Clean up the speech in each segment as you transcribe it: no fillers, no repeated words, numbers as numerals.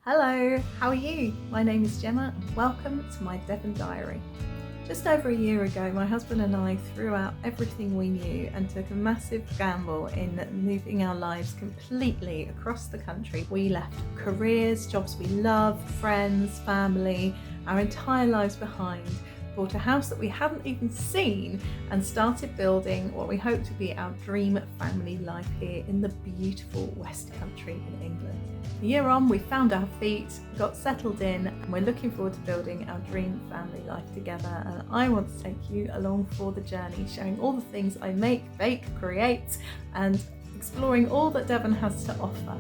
Hello, how are you? My name is Gemma and welcome to my Devon diary. Just over a year ago, my husband and I threw out everything we knew and took a massive gamble in moving our lives completely across the country. We left careers, jobs we loved, friends, family, our entire lives behind, bought a house that we hadn't even seen and started building what we hope to be our dream family life here in the beautiful West Country in England. A year on, we found our feet, got settled in, and we're looking forward to building our dream family life together. And I want to take you along for the journey, showing all the things I make, bake, create, and exploring all that Devon has to offer.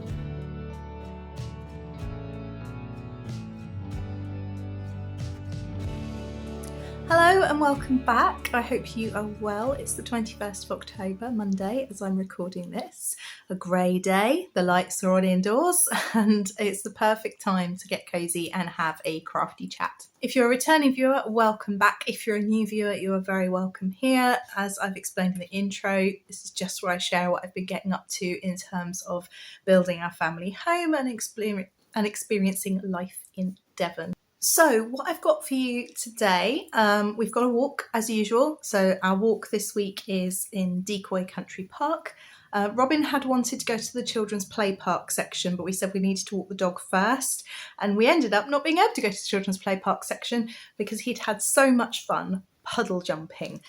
Hello and welcome back. I hope you are well. It's the 21st of October, Monday, as I'm recording this. A grey day, the lights are on indoors, and it's the perfect time to get cosy and have a crafty chat. If you're a returning viewer, welcome back. If you're a new viewer, you are very welcome here. As I've explained in the intro, this is just where I share what I've been getting up to in terms of building our family home and experiencing life in Devon. So what I've got for you today, we've got a walk as usual. So our walk this week is in Decoy Country Park. Robin had wanted to go to the children's play park section, but we said we needed to walk the dog first. And we ended up not being able to go to the children's play park section because he'd had so much fun puddle jumping.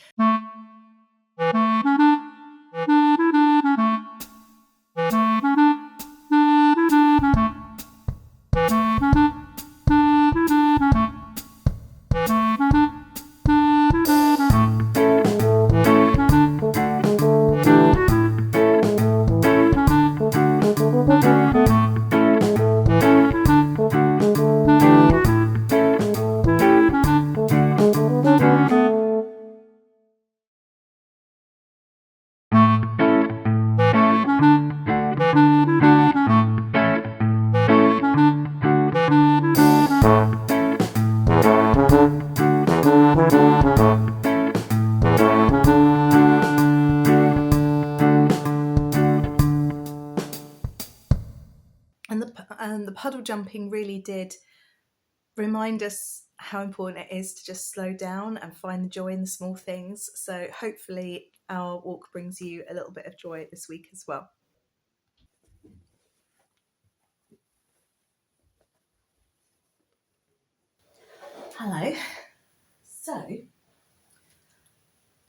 And the puddle jumping really did remind us how important it is to just slow down and find the joy in the small things. So hopefully our walk brings you a little bit of joy this week as well. Hello. So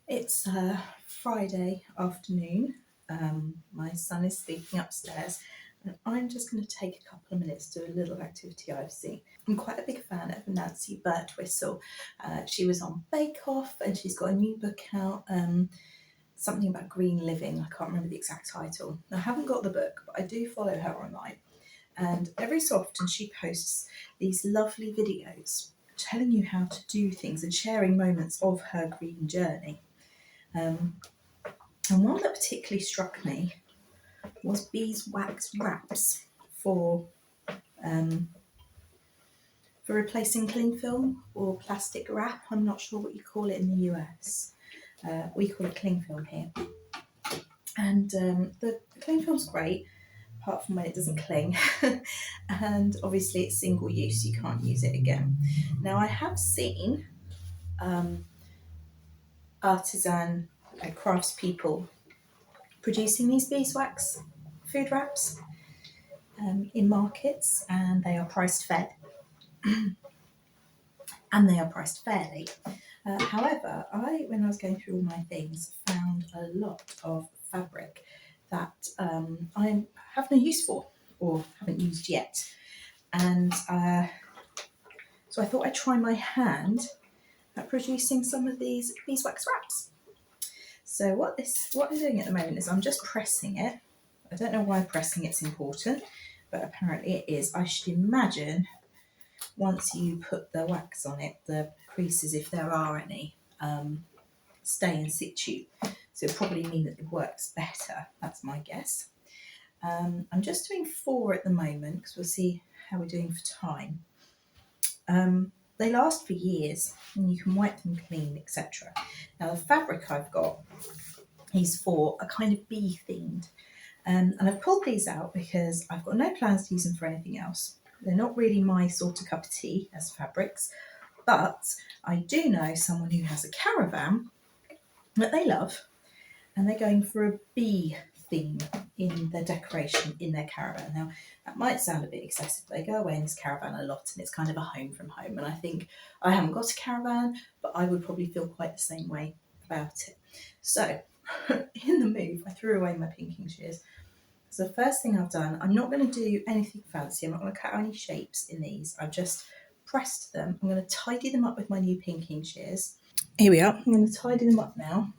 it's Friday afternoon. My son is sleeping upstairs. And I'm just going to take a couple of minutes to do a little activity I've seen. I'm quite a big fan of Nancy Birtwhistle. She was on Bake Off and she's got a new book out, something about green living. I can't remember the exact title. I haven't got the book, but I do follow her online. And every so often she posts these lovely videos telling you how to do things and sharing moments of her green journey. And one that particularly struck me was beeswax wraps for replacing cling film or plastic wrap. I'm not sure what you call it in the US. We call it cling film here. And the cling film's great, apart from when it doesn't cling. And obviously it's single use, you can't use it again. Now I have seen artisan craftspeople producing these beeswax food wraps in markets, and they are priced fair. And they are priced fairly. However, when I was going through all my things, found a lot of fabric that I have no use for or haven't used yet. And so I thought I'd try my hand at producing some of these beeswax wraps. So what I'm doing at the moment is I'm just pressing it. I don't know why pressing it's important, but apparently it is. I should imagine once you put the wax on it, the creases, if there are any, stay in situ. So it'll probably mean that it works better. That's my guess. I'm just doing 4 at the moment because we'll see how we're doing for time. They last for years and you can wipe them clean, etc. Now the fabric I've got is for a kind of bee themed. And I've pulled these out because I've got no plans to use them for anything else. They're not really my sort of cup of tea as fabrics, but I do know someone who has a caravan that they love, and they're going for a bee theme in their decoration in their caravan. Now, that might sound a bit excessive. They go away in this caravan a lot, and it's kind of a home from home. And I think I haven't got a caravan, but I would probably feel quite the same way about it. So, in the move, I threw away my pinking shears. So the first thing I've done, I'm not going to do anything fancy. I'm not going to cut any shapes in these. I've just pressed them. I'm going to tidy them up with my new pinking shears. Here we are. I'm going to tidy them up now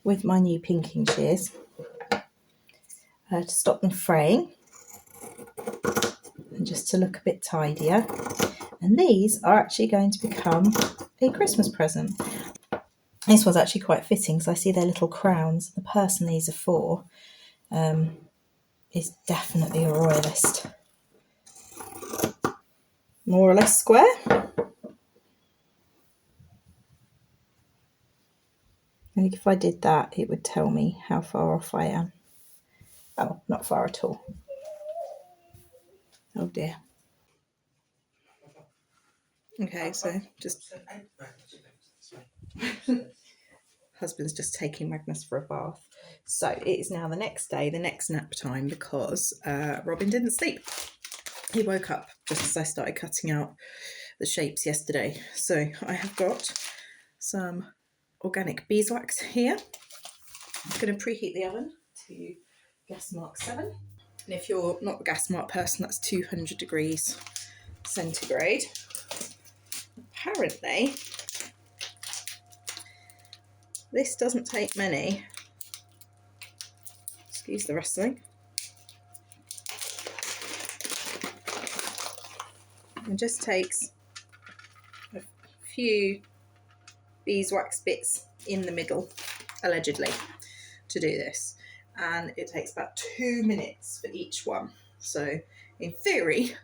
with my new pinking shears to stop them fraying and just to look a bit tidier. And these are actually going to become a Christmas present. This one's actually quite fitting because I see their little crowns. The person these are for is definitely a royalist. More or less square. I think if I did that, it would tell me how far off I am. Oh, not far at all. Oh dear. Okay, so just... Husband's just taking Magnus for a bath. So it is now the next day, the next nap time, because Robin didn't sleep. He woke up just as I started cutting out the shapes yesterday. So I have got some organic beeswax here. I'm going to preheat the oven to gas mark 7. And if you're not a gas mark person, that's 200 degrees centigrade. Apparently, this doesn't take many. Excuse the rustling. It just takes a few beeswax bits in the middle, allegedly, to do this. And it takes about 2 minutes for each one. So, in theory,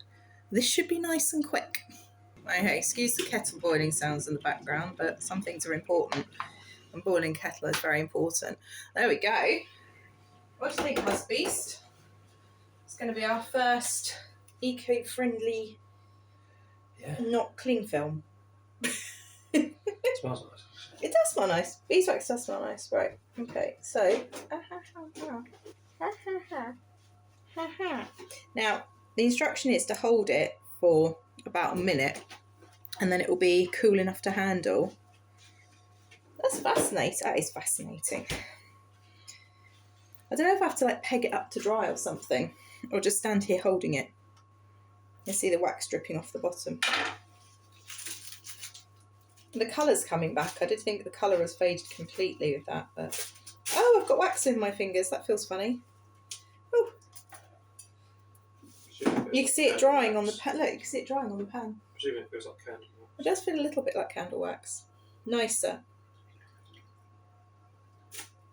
this should be nice and quick. Okay, excuse the kettle boiling sounds in the background, but some things are important. And boiling kettle is very important. There we go. What do you think, Husbeast? It's going to be our first eco-friendly, not cling film. It smells nice. It does smell nice. Beeswax does smell nice. Right. Okay. So. Now, the instruction is to hold it for about a minute, and then it will be cool enough to handle. That's fascinating. That is fascinating. I don't know if I have to like peg it up to dry or something, or just stand here holding it. You see the wax dripping off the bottom. The colour's coming back. I did think the colour has faded completely with that, but... Oh, I've got wax in my fingers. That feels funny. Oh. You can see it drying on the pan. Look, you can see it drying on the pan. Presumably it feels like candle wax. It does feel a little bit like candle wax. Nicer.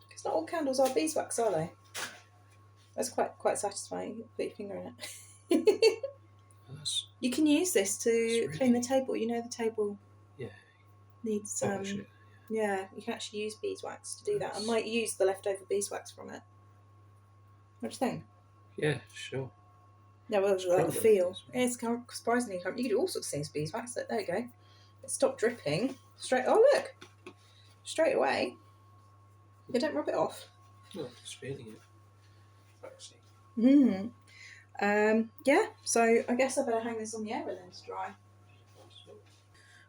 Because not all candles are beeswax, are they? That's quite satisfying. You put your finger in it. You can use this to clean the table. You know the table... Yeah. Needs yeah, you can actually use beeswax to do that. I might use the leftover beeswax from it. What do you think? Yeah, sure. Yeah, well, it's like the feel. It's surprisingly, you can do all sorts of things with beeswax. There you go. It stopped dripping straight. Oh look, straight away. You don't rub it off. No, just feeling it. Waxy. Yeah. So I guess I better hang this on the air then to dry.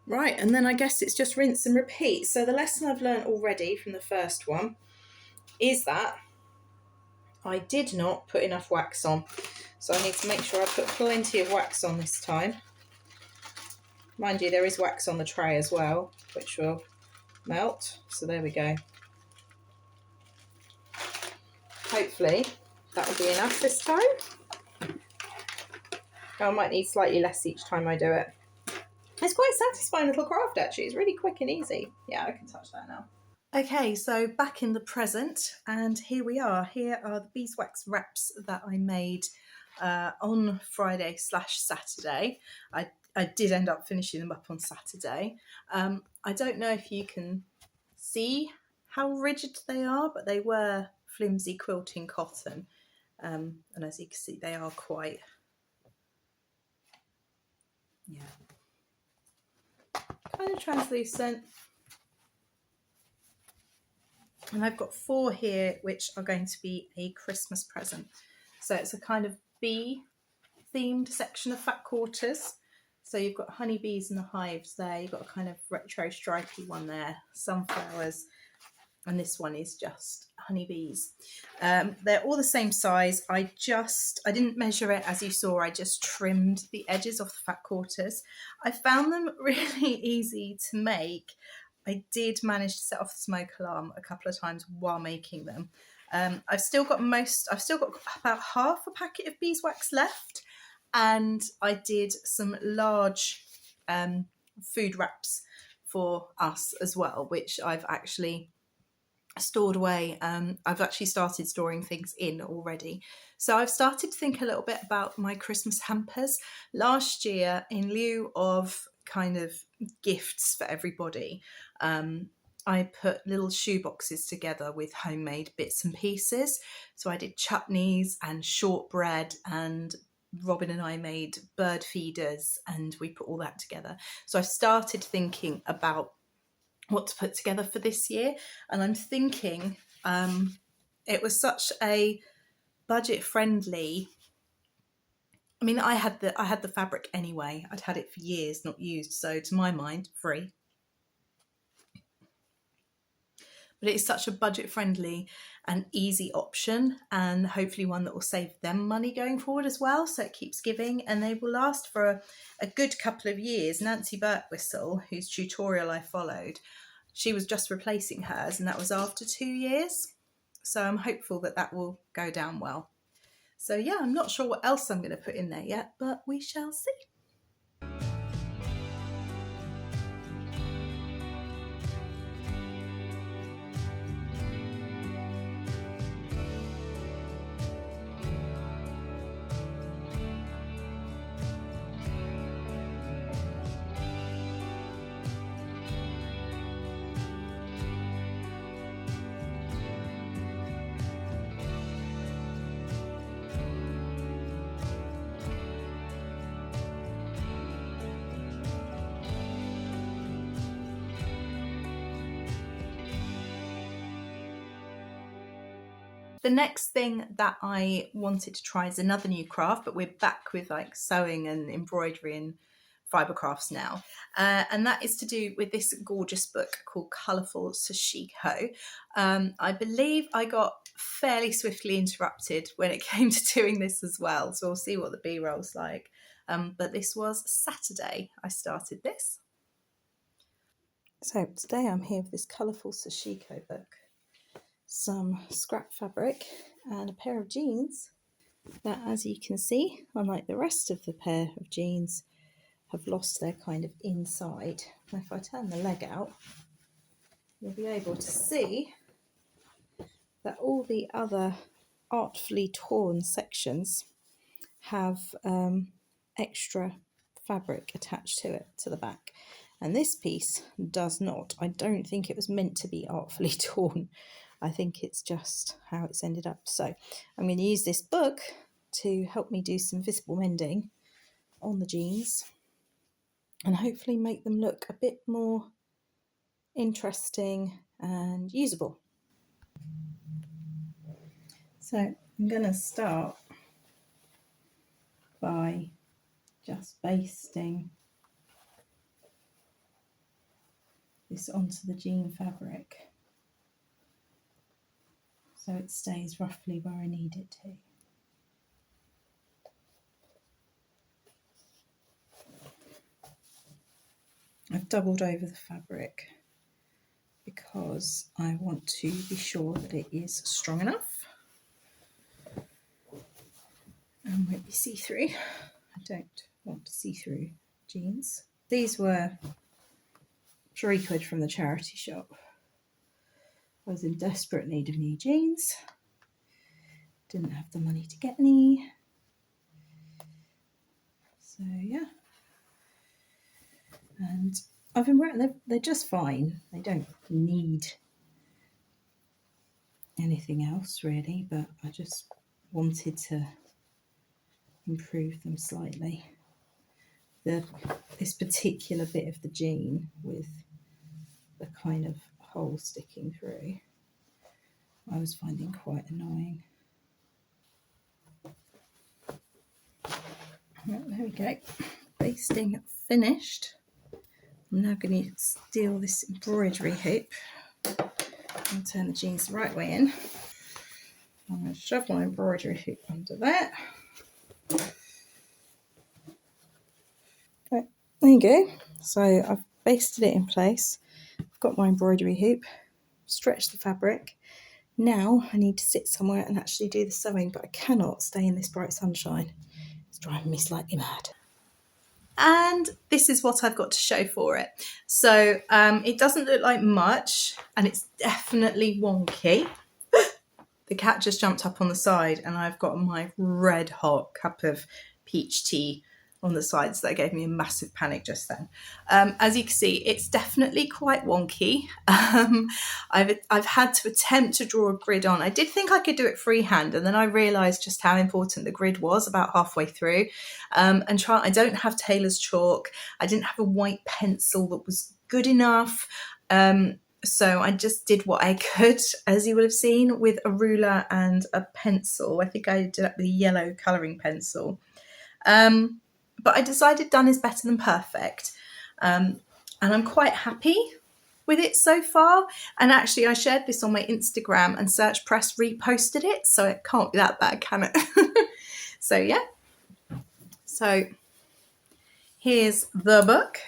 Right, and then I guess it's just rinse and repeat. So the lesson I've learned already from the first one is that I did not put enough wax on. So I need to make sure I put plenty of wax on this time. Mind you, there is wax on the tray as well, which will melt. So there we go. Hopefully that will be enough this time. I might need slightly less each time I do it. It's quite a satisfying little craft actually. It's really quick and easy. Yeah, I can touch that now. Okay, so back in the present, and here we are. Here are the beeswax wraps that I made on Friday/Saturday. I did end up finishing them up on Saturday. I don't know if you can see how rigid they are, but they were flimsy quilting cotton. And as you can see, they are quite Yeah. Kind of translucent. And I've got 4 here which are going to be a Christmas present. So it's a kind of bee themed section of fat quarters. So you've got honeybees in the hives there, you've got a kind of retro stripy one there, sunflowers, and this one is just honeybees. They're all the same size. I didn't measure it as you saw, I just trimmed the edges off the fat quarters. I found them really easy to make. I did manage to set off the smoke alarm a couple of times while making them. I've still got about half a packet of beeswax left, and I did some large food wraps for us as well, which I've actually stored away. I've actually started storing things in already. So I've started to think a little bit about my Christmas hampers. Last year, in lieu of kind of gifts for everybody, I put little shoe boxes together with homemade bits and pieces. So I did chutneys and shortbread, and Robin and I made bird feeders, and we put all that together. So I started thinking about what to put together for this year, and I'm thinking it was such a budget friendly. I mean, I had the fabric anyway. I'd had it for years, not used, so to my mind, free. But it's such a budget friendly and easy option, and hopefully one that will save them money going forward as well, so it keeps giving, and they will last for a good couple of years. Nancy Birtwhistle, whose tutorial I followed, she was just replacing hers, and that was after 2 years. So I'm hopeful that that will go down well. So yeah, I'm not sure what else I'm going to put in there yet, but we shall see. The next thing that I wanted to try is another new craft, but we're back with like sewing and embroidery and fibre crafts now. And that is to do with this gorgeous book called Colourful Sashiko. I believe I got fairly swiftly interrupted when it came to doing this as well, so we'll see what the B-roll's like. But this was Saturday I started this. So today I'm here with this Colourful Sashiko book. Some scrap fabric and a pair of jeans that, as you can see, unlike the rest of the pair of jeans, have lost their kind of inside. And if I turn the leg out, you'll be able to see that all the other artfully torn sections have extra fabric attached to it, to the back. And this piece does not. I don't think it was meant to be artfully torn. I think it's just how it's ended up. So I'm going to use this book to help me do some visible mending on the jeans and hopefully make them look a bit more interesting and usable. So I'm going to start by just basting this onto the jean fabric, so it stays roughly where I need it to. I've doubled over the fabric because I want to be sure that it is strong enough and won't be see-through. I don't want to see through jeans. These were £3 from the charity shop. I was in desperate need of new jeans. Didn't have the money to get any. So yeah. And I've been wearing them, they're just fine. They don't need anything else really, but I just wanted to improve them slightly. this particular bit of the jean with the kind of hole sticking through, I was finding quite annoying. Right, there we go. Basting finished. I'm now going to steal this embroidery hoop and turn the jeans the right way in. I'm going to shove my embroidery hoop under there. Right, there you go. So I've basted it in place. I've got my embroidery hoop, stretched the fabric. Now I need to sit somewhere and actually do the sewing, but I cannot stay in this bright sunshine. It's driving me slightly mad. And this is what I've got to show for it. So it doesn't look like much, and it's definitely wonky. The cat just jumped up on the side, and I've got my red hot cup of peach tea on the side, so that gave me a massive panic just then. As you can see, it's definitely quite wonky. I've had to attempt to draw a grid on. I did think I could do it freehand, and then I realised just how important the grid was about halfway through. I don't have tailor's chalk. I didn't have a white pencil that was good enough. So I just did what I could, as you would have seen, with a ruler and a pencil. I think I did it with a yellow colouring pencil. But I decided done is better than perfect. And I'm quite happy with it so far. And actually I shared this on my Instagram and Search Press reposted it. So it can't be that bad, can it? So yeah. So here's the book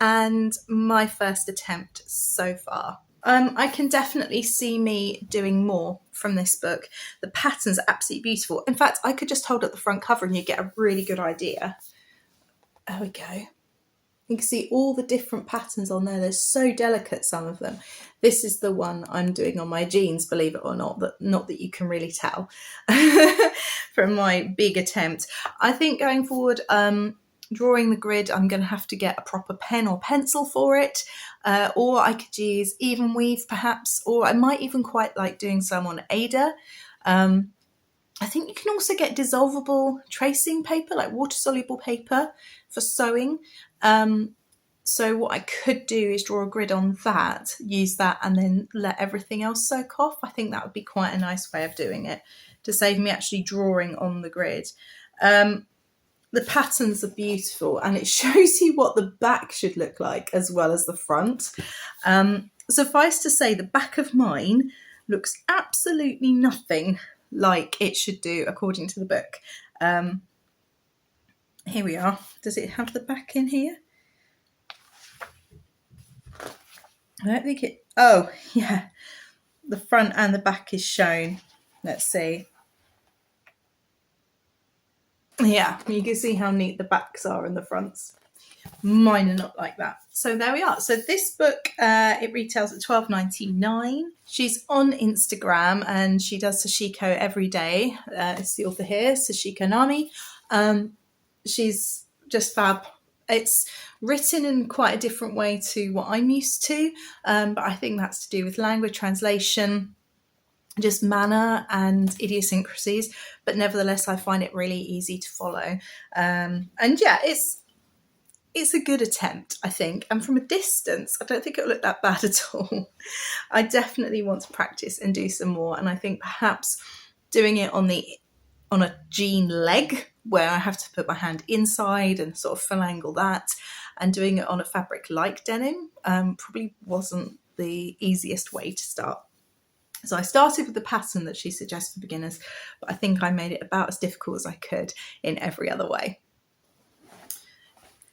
and my first attempt so far. I can definitely see me doing more from this book. The patterns are absolutely beautiful. In fact, I could just hold up the front cover and you get a really good idea. There we go. You can see all the different patterns on there. They're so delicate, some of them. This is the one I'm doing on my jeans, believe it or not, not that you can really tell from my big attempt. I think going forward, drawing the grid, I'm going to have to get a proper pen or pencil for it, or I could use even weave perhaps, or I might even quite like doing some on Ada. I think you can also get dissolvable tracing paper, like water-soluble paper for sewing. So what I could do is draw a grid on that, use that, and then let everything else soak off. I think that would be quite a nice way of doing it to save me actually drawing on the grid. The patterns are beautiful and it shows you what the back should look like as well as the front. Suffice to say, the back of mine looks absolutely nothing like it should do according to the book. Here we are. Does it have the back in here? I don't think it... Oh, yeah. The front and the back is shown. Let's see. Yeah, you can see how neat the backs are and the fronts. Mine are not like that. So there we are. So this book, it retails at $12.99. She's on Instagram and she does Sashiko every day. It's the author here, Sashiko Nami. She's just fab. It's written in quite a different way to what I'm used to, but I think that's to do with language translation, just manner and idiosyncrasies, but nevertheless I find it really easy to follow. And yeah, it's a good attempt, I think, and from a distance I don't think it'll look that bad at all. I definitely want to practice and do some more, and I think perhaps doing it on a jean leg where I have to put my hand inside and sort of finagle that, and doing it on a fabric like denim probably wasn't the easiest way to start. So I started with the pattern that she suggests for beginners, but I think I made it about as difficult as I could in every other way.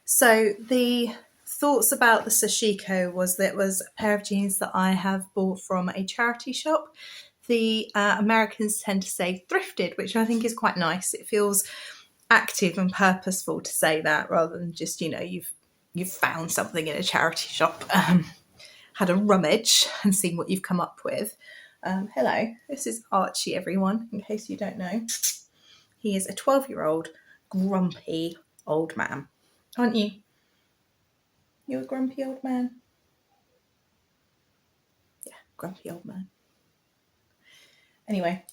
So the thoughts about the Sashiko was that it was a pair of jeans that I have bought from a charity shop. The Americans tend to say thrifted, which I think is quite nice. It feels active and purposeful to say that rather than just, you know, you've found something in a charity shop, had a rummage and seen what you've come up with. Hello, this is Archie, everyone, in case you don't know. He is a 12-year-old grumpy old man. Aren't you? You're a grumpy old man? Yeah, grumpy old man. Anyway,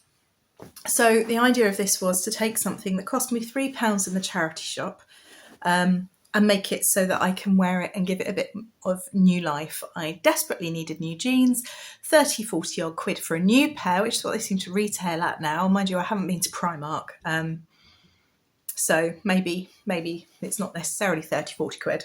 so the idea of this was to take something that cost me £3 in the charity shop, and make it so that I can wear it and give it a bit of new life. I desperately needed new jeans, 30, 40 odd quid for a new pair, which is what they seem to retail at now. Mind you, I haven't been to Primark. So maybe it's not necessarily 30, 40 quid.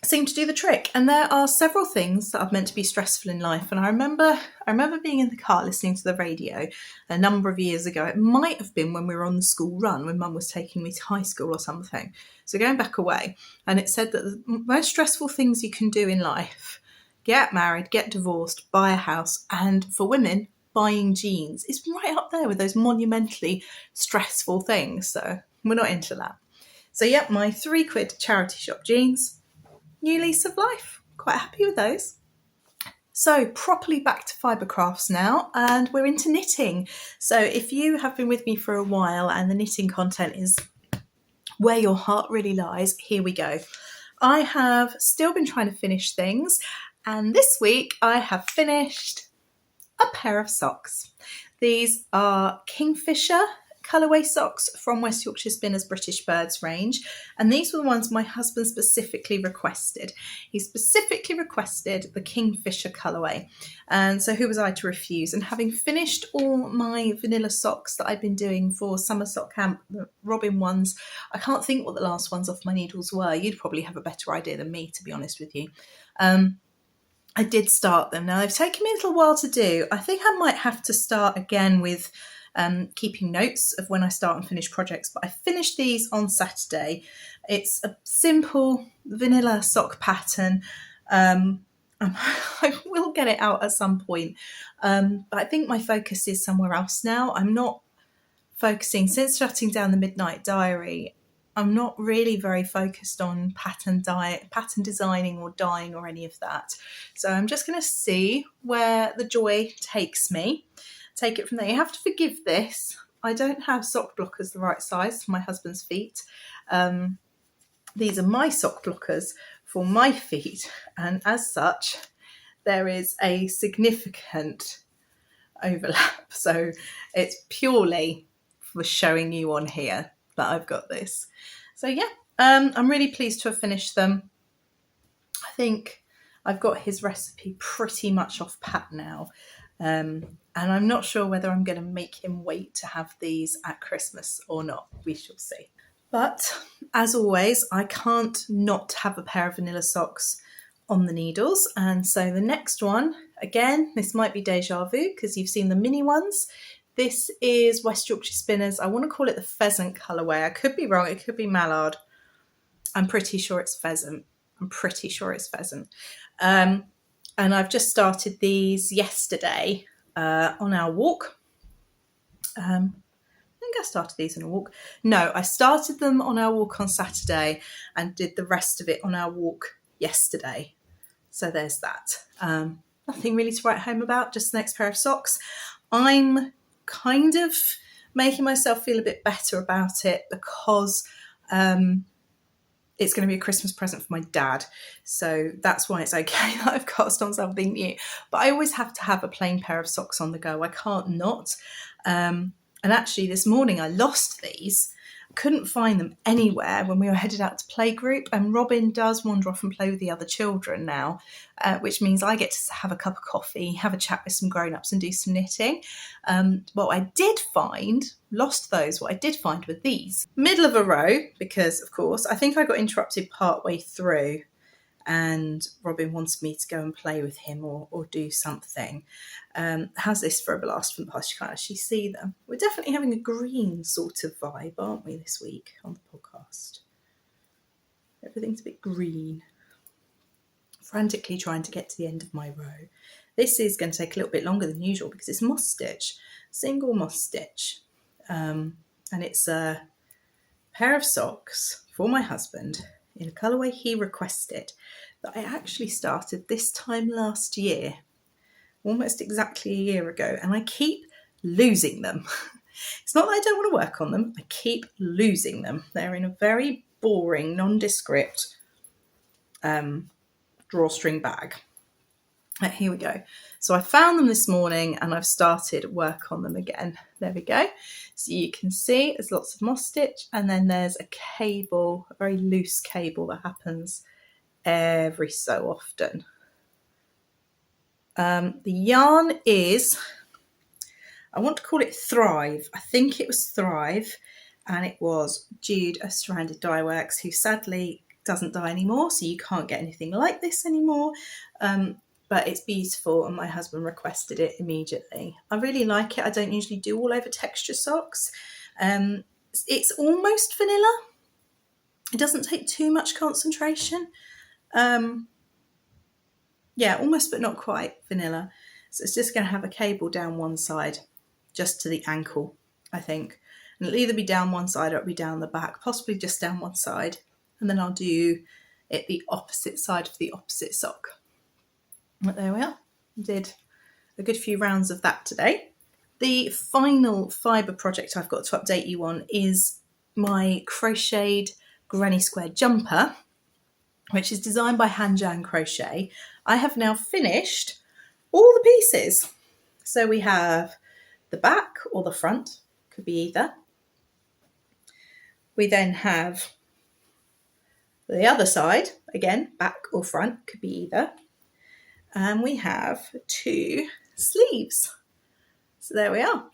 Seem to do the trick. And there are several things that are meant to be stressful in life. And I remember being in the car listening to the radio a number of years ago. It might have been when we were on the school run, when Mum was taking me to high school or something. So going back away, and it said that the most stressful things you can do in life: get married, get divorced, buy a house, and for women, buying jeans is right up there with those monumentally stressful things. So we're not into that. So yep, my £3 charity shop jeans. New lease of life. Quite happy with those. So properly back to fibre crafts now, and we're into knitting. So if you have been with me for a while and the knitting content is where your heart really lies, here we go. I have still been trying to finish things, and this week I have finished a pair of socks. These are Kingfisher colourway socks from West Yorkshire Spinners British Birds range, and these were the ones my husband specifically requested. He specifically requested the Kingfisher colourway, and so who was I to refuse? And having finished all my vanilla socks that I've been doing for summer sock camp, the Robin ones, I can't think what the last ones off my needles were. You'd probably have a better idea than me, to be honest with you. I did start them. Now, they've taken me a little while to do. I think I might have to start again with keeping notes of when I start and finish projects, but I finished these on Saturday. It's a simple vanilla sock pattern. I will get it out at some point, but I think my focus is somewhere else now. I'm not focusing, since shutting down the Midnight Diary, I'm not really very focused on pattern designing or dyeing or any of that. So I'm just going to see where the joy takes me. Take it from there. You have to forgive this. I don't have sock blockers the right size for my husband's feet. These are my sock blockers for my feet, and as such, there is a significant overlap. So it's purely for showing you on here that I've got this. So yeah, I'm really pleased to have finished them. I think I've got his recipe pretty much off pat now. And I'm not sure whether I'm going to make him wait to have these at Christmas or not. We shall see. But as always, I can't not have a pair of vanilla socks on the needles. And so the next one, again, this might be deja vu because you've seen the mini ones. This is West Yorkshire Spinners. I want to call it the pheasant colourway. I could be wrong. It could be mallard. I'm pretty sure it's pheasant. And I've just started these yesterday on our walk. I think I started these on a walk. No, I started them on our walk on Saturday and did the rest of it on our walk yesterday. So there's that. Nothing really to write home about, just the next pair of socks. I'm kind of making myself feel a bit better about it because it's going to be a Christmas present for my dad. So that's why it's okay that I've cast on something new. But I always have to have a plain pair of socks on the go. I can't not. And actually this morning I lost these. Couldn't find them anywhere when we were headed out to playgroup, and Robin does wander off and play with the other children now, which means I get to have a cup of coffee, have a chat with some grown-ups and do some knitting. What I did find, lost those, what I did find were these. Middle of a row, because of course, I think I got interrupted partway through and Robin wanted me to go and play with him or do something. How's this for a blast from the past? You can't actually see them. We're definitely having a green sort of vibe, aren't we, this week on the podcast? Everything's a bit green. Frantically trying to get to the end of my row. This is going to take a little bit longer than usual because it's moss stitch, single moss stitch. And it's a pair of socks for my husband in a colourway he requested that I actually started this time last year, almost exactly a year ago, and I keep losing them. It's not that I don't want to work on them, I keep losing them. They're in a very boring, nondescript drawstring bag. Here we go. So I found them this morning and I've started work on them again. There we go. So you can see there's lots of moss stitch, and then there's a cable, a very loose cable that happens every so often. The yarn is, I want to call it Thrive. I think it was Thrive, and it was Jude of Stranded Dye Works, who sadly doesn't dye anymore, so you can't get anything like this anymore. But it's beautiful, and my husband requested it immediately. I really like it. I don't usually do all over texture socks. It's almost vanilla. It doesn't take too much concentration. Yeah, almost, but not quite vanilla. So it's just going to have a cable down one side, just to the ankle, I think. And it'll either be down one side or it'll be down the back, possibly just down one side. And then I'll do it the opposite side of the opposite sock. But there we are. Did a good few rounds of that today. The final fibre project I've got to update you on is my crocheted granny square jumper, which is designed by Han Jan Crochet. I have now finished all the pieces. So we have the back or the front, could be either. We then have the other side, again, back or front, could be either. And we have 2 sleeves. So there we are.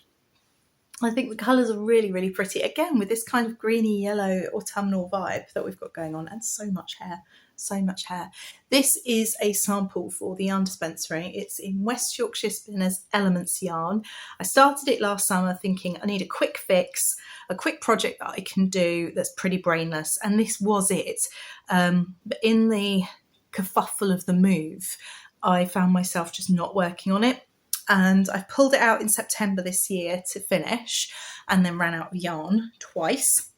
I think the colours are really, really pretty. Again, with this kind of greeny yellow autumnal vibe that we've got going on, and so much hair, so much hair. This is a sample for the Yarn Dispensary. It's in West Yorkshire Spinners Elements yarn. I started it last summer thinking I need a quick fix, a quick project that I can do that's pretty brainless, and this was it. But in the kerfuffle of the move, I found myself just not working on it. And I pulled it out in September this year to finish, and then ran out of yarn twice.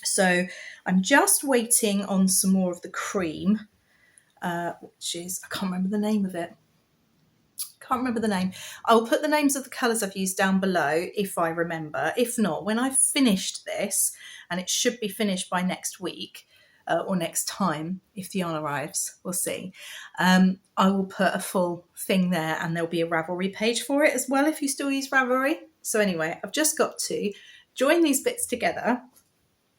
So I'm just waiting on some more of the cream, which is, I can't remember the name of it. I'll put the names of the colours I've used down below if I remember. If not, when I've finished this, and it should be finished by next week, or next time if the yarn arrives, we'll see. I will put a full thing there, and there'll be a Ravelry page for it as well if you still use Ravelry. So anyway, I've just got to join these bits together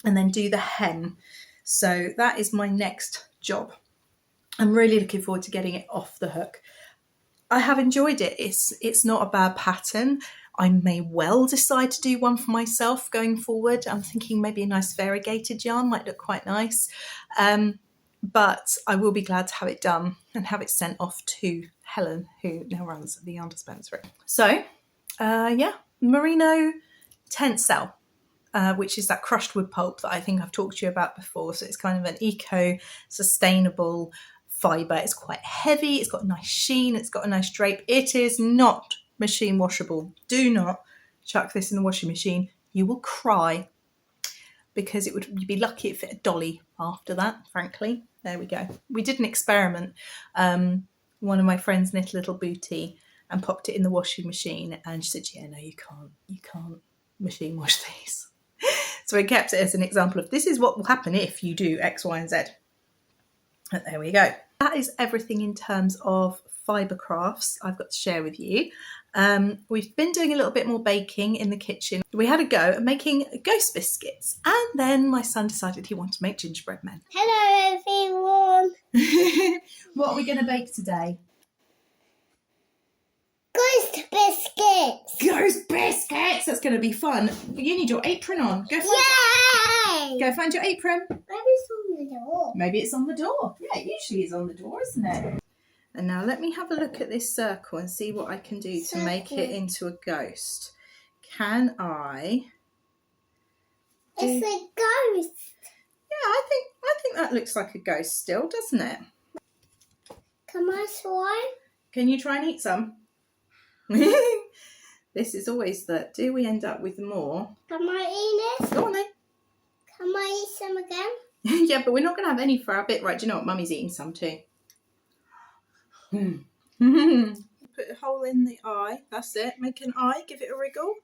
and then do the hem. So that is my next job. I'm really looking forward to getting it off the hook. I have enjoyed it. It's not a bad pattern. I may well decide to do one for myself going forward. I'm thinking maybe a nice variegated yarn might look quite nice. But I will be glad to have it done and have it sent off to Helen, who now runs the Yarn Dispensary. So, yeah, merino tencel, which is that crushed wood pulp that I think I've talked to you about before. So it's kind of an eco-sustainable fibre. It's quite heavy. It's got a nice sheen. It's got a nice drape. It is not machine washable. Do not chuck this in the washing machine. You will cry, because you'd be lucky if it fit a dolly after that, frankly. There we go. We did an experiment. One of my friends knit a little bootie and popped it in the washing machine, and she said, yeah, no, you can't machine wash these. So we kept it as an example of this is what will happen if you do X, Y, and Z. But there we go. That is everything in terms of fibre crafts I've got to share with you. We've been doing a little bit more baking in the kitchen. We had a go at making ghost biscuits, and then my son decided he wanted to make gingerbread men. Hello everyone. What are we going to bake today? Ghost biscuits. Ghost biscuits! That's going to be fun. You need your apron on. Go find your apron. Maybe it's on the door. Maybe it's on the door. Yeah, it usually is on the door, isn't it? And now let me have a look at this circle and see what I can do to make it into a ghost. Can I? It's a ghost. Yeah, I think that looks like a ghost still, doesn't it? Can I try? Can you try and eat some? This is always that. Do we end up with more? Can I eat it? Go on then. Can I eat some again? Yeah, but we're not going to have any for our bit. Right, do you know what? Mummy's eating some too. Put a hole in the eye. That's it. Make an eye. Give it a wriggle.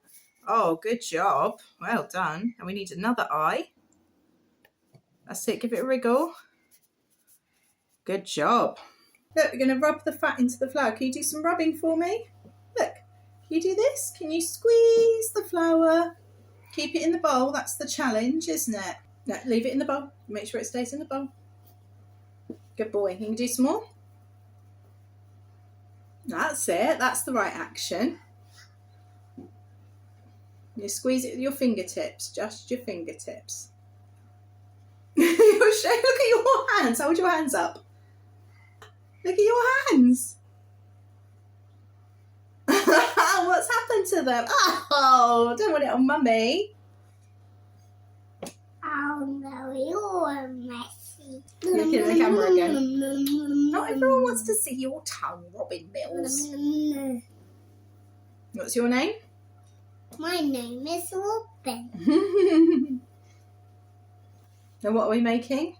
Oh, good job. Well done. And we need another eye. That's it. Give it a wriggle. Good job. Look, we're going to rub the fat into the flour. Can you do some rubbing for me? Look, can you do this? Can you squeeze the flour? Keep it in the bowl. That's the challenge, isn't it? No, leave it in the bowl. Make sure it stays in the bowl. Good boy. You can do some more. That's it. That's the right action. You squeeze it with your fingertips, just your fingertips. Look at your hands. Hold your hands up. Look at your hands. What's happened to them? Oh, don't want it on mummy. Oh no, you're messy. Look at the camera again. Not everyone wants to see your tongue, Robin Mills. What's your name? My name is Robin. Now what are we making?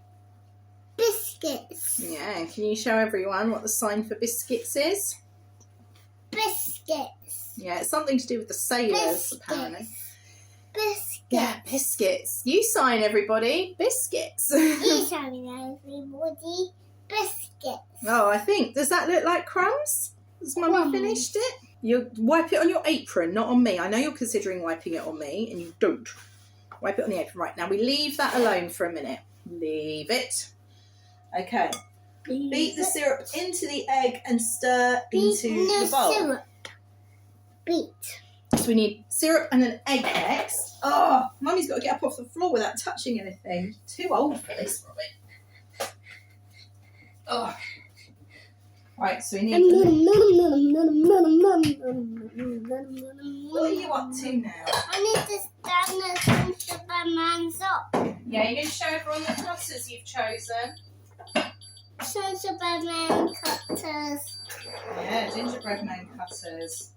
Biscuits. Yeah, can you show everyone what the sign for biscuits is? Biscuits. Yeah, it's something to do with the sailors, apparently. Biscuits. Yeah, biscuits. You sign, everybody. Biscuits. You tell me, everybody. Biscuits. Oh, I think. Does that look like crumbs? Has Mummy Crumbs. finished it? You wipe it on your apron, not on me. I know you're considering wiping it on me, and you don't. Wipe it on the apron. Right, now we leave that alone for a minute. Leave it. Okay. Beat the syrup into the egg and stir into the bowl. Syrup. Beat. So we need syrup and an egg next. Oh, Mummy's got to get up off the floor without touching anything. Too old for this, Robin. Oh. Right, so we need... What are you up to now? I need to stand the Superman's up. Yeah, you're going to show everyone the cutters you've chosen. So Superman cutters. Yeah, gingerbread man cutters.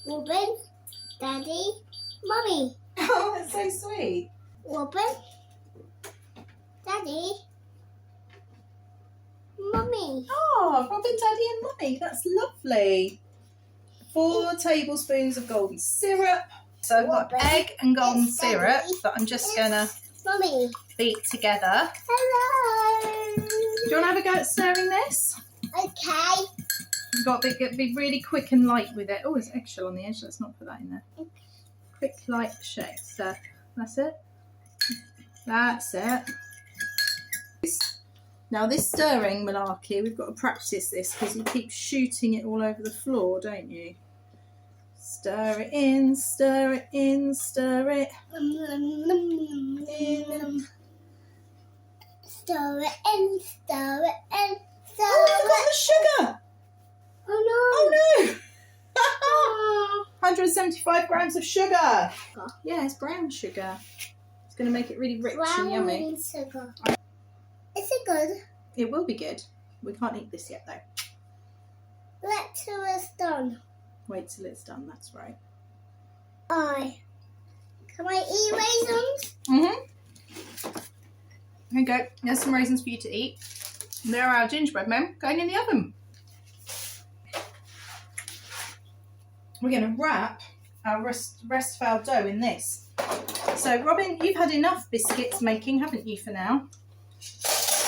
Robin, Daddy, Mummy. Oh, that's so sweet. Robin, Daddy, Mummy. Oh, Robin, Daddy and Mummy. That's lovely. 4 tablespoons of golden syrup. So I've got egg and golden It's Daddy. syrup that I'm just going to Mummy. beat together. Hello. Do you want to have a go at stirring this? Okay. You've got to be really quick and light with it. Oh, there's eggshell on the edge. Let's not put that in there. Quick, light shake. Stir. That's it. That's it. Now this stirring malarkey, we've got to practice this because you keep shooting it all over the floor, don't you? Stir it in, stir it in, stir it in. Stir it in, stir it in, stir Oh, I it forgot the sugar! Oh Oh no! no. 175 grams of sugar. Yeah, it's brown sugar. It's going to make it really rich and yummy. Brown sugar. Is it good? It will be good. We can't eat this yet though. Let's till it's done. Wait till it's done, that's right. Can I eat raisins? Mm-hmm. There you go. There's some raisins for you to eat. And there are our gingerbread men going in the oven. We're going to wrap our rest of our dough in this. So Robin, you've had enough biscuits making, haven't you, for now?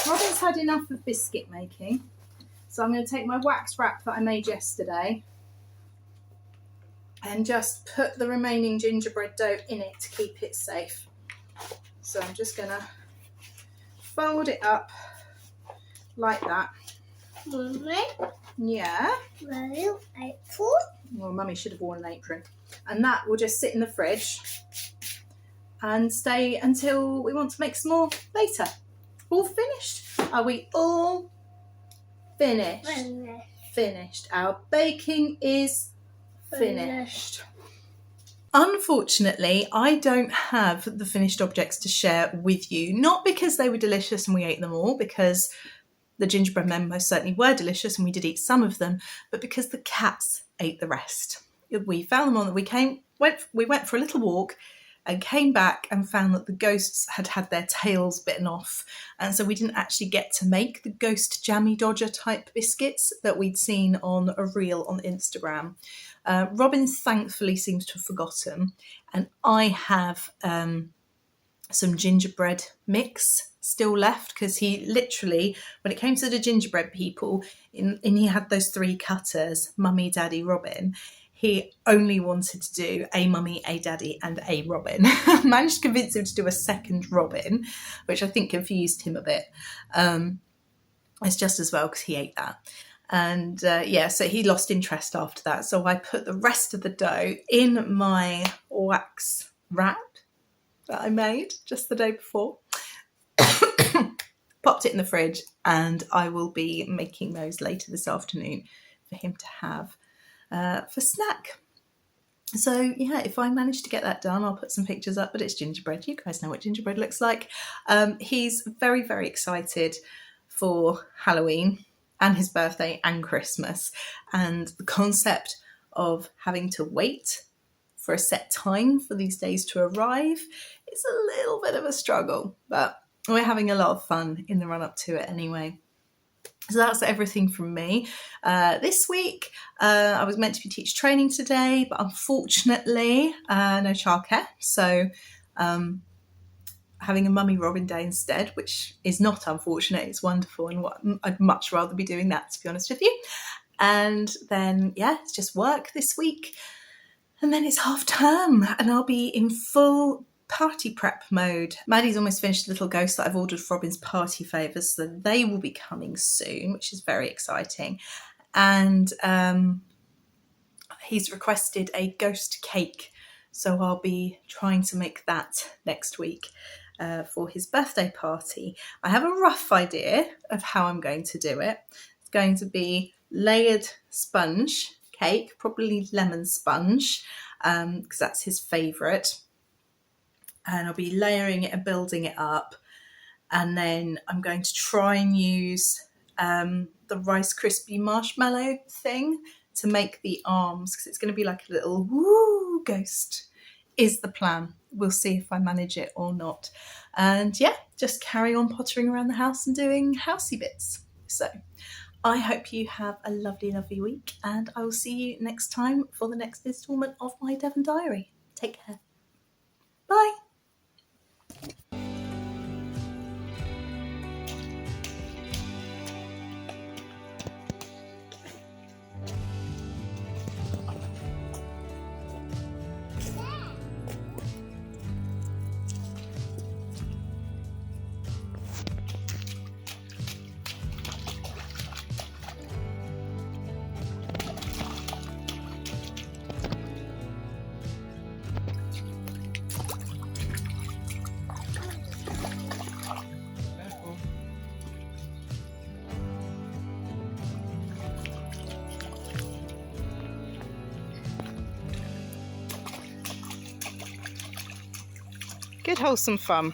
Robin's had enough of biscuit making. So I'm going to take my wax wrap that I made yesterday and just put the remaining gingerbread dough in it to keep it safe. So I'm just going to fold it up like that. Mummy, Yeah. roll apple. Well, Mummy should have worn an apron. And that will just sit in the fridge and stay until we want to make some more later. All finished? Are we all finished? Finished. Our baking is finished. Unfortunately, I don't have the finished objects to share with you. Not because they were delicious and we ate them all, because the gingerbread men most certainly were delicious and we did eat some of them, but because the cats ate the rest. We found them on. We went for a little walk and came back and found that the ghosts had had their tails bitten off, and so we didn't actually get to make the ghost jammy dodger type biscuits that we'd seen on a reel on Instagram. Robin thankfully seems to have forgotten, and I have some gingerbread mix still left, because he literally, when it came to the gingerbread people, and he had those 3 cutters, Mummy, Daddy, Robin, he only wanted to do a Mummy, a Daddy and a Robin. Managed to convince him to do a second Robin, which I think confused him a bit. It's just as well because he ate that. And so he lost interest after that. So I put the rest of the dough in my wax wrap that I made just the day before. Popped it in the fridge, and I will be making those later this afternoon for him to have for snack. So yeah, if I manage to get that done, I'll put some pictures up, but it's gingerbread. You guys know what gingerbread looks like. He's very, very excited for Halloween and his birthday and Christmas, and the concept of having to wait for a set time for these days to arrive is a little bit of a struggle, but we're having a lot of fun in the run up to it anyway. So that's everything from me. This week, I was meant to be teacher training today, but unfortunately, no childcare. So having a Mummy Robin day instead, which is not unfortunate, it's wonderful, and I'd much rather be doing that, to be honest with you. And then, it's just work this week. And then it's half term, and I'll be in full party prep mode. Maddie's almost finished the little ghost that I've ordered for Robin's party favours, so they will be coming soon, which is very exciting. And he's requested a ghost cake, so I'll be trying to make that next week for his birthday party. I have a rough idea of how I'm going to do it. It's going to be layered sponge cake, probably lemon sponge, because that's his favourite. And I'll be layering it and building it up. And then I'm going to try and use the Rice Krispie marshmallow thing to make the arms, because it's going to be like a little woo ghost is the plan. We'll see if I manage it or not. And just carry on pottering around the house and doing housey bits. So I hope you have a lovely, lovely week, and I will see you next time for the next instalment of my Devon Diary. Take care. Bye. Good wholesome fun.